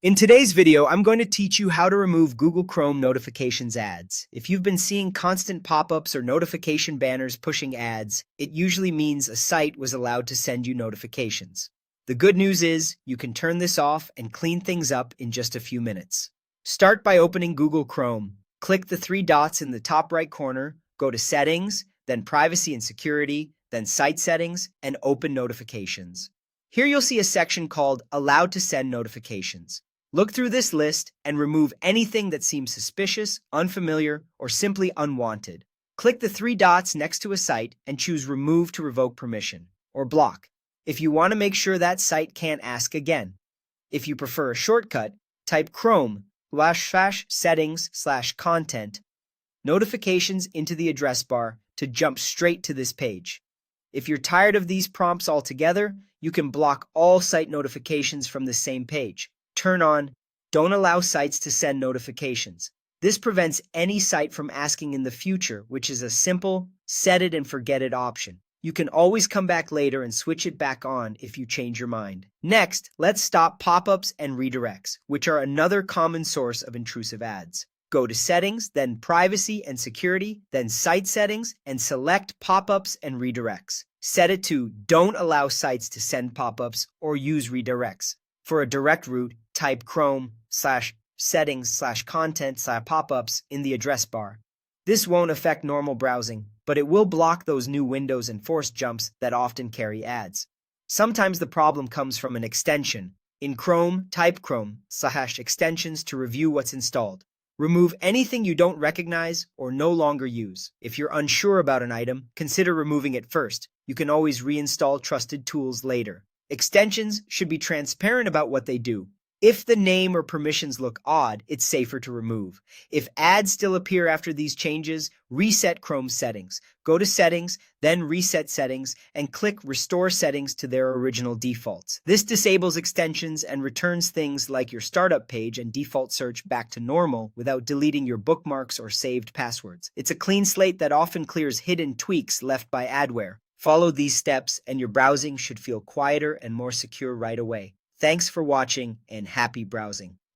In today's video, I'm going to teach you how to remove Google Chrome notifications ads. If you've been seeing constant pop-ups or notification banners pushing ads, it usually means a site was allowed to send you notifications. The good news is you can turn this off and clean things up in just a few minutes. Start by opening Google Chrome. Click the three dots in the top right corner, go to Settings, then Privacy and Security, then Site Settings, and Open Notifications. Here you'll see a section called Allowed to Send Notifications. Look through this list and remove anything that seems suspicious, unfamiliar, or simply unwanted. Click the three dots next to a site and choose Remove to revoke permission, or Block, if you want to make sure that site can't ask again. If you prefer a shortcut, type Chrome/settings/content notifications into the address bar to jump straight to this page. If you're tired of these prompts altogether, you can block all site notifications from the same page. Turn on Don't Allow Sites to Send Notifications. This prevents any site from asking in the future, which is a simple set it and forget it option. You can always come back later and switch it back on if you change your mind. Next, let's stop pop-ups and redirects, which are another common source of intrusive ads. Go to Settings, then Privacy and Security, then Site Settings, and select Pop-ups and Redirects. Set it to Don't Allow Sites to Send Pop-ups or Use Redirects. For a direct route, type Chrome/settings/content/pop-ups in the address bar. This won't affect normal browsing, but it will block those new windows and forced jumps that often carry ads. Sometimes the problem comes from an extension. In Chrome, type Chrome/extensions to review what's installed. Remove anything you don't recognize or no longer use. If you're unsure about an item, consider removing it first. You can always reinstall trusted tools later. Extensions should be transparent about what they do. If the name or permissions look odd, it's safer to remove. If ads still appear after these changes, reset Chrome's settings. Go to Settings, then Reset Settings, and click Restore Settings to their original defaults. This disables extensions and returns things like your startup page and default search back to normal without deleting your bookmarks or saved passwords. It's a clean slate that often clears hidden tweaks left by adware. Follow these steps and your browsing should feel quieter and more secure right away. Thanks for watching and happy browsing.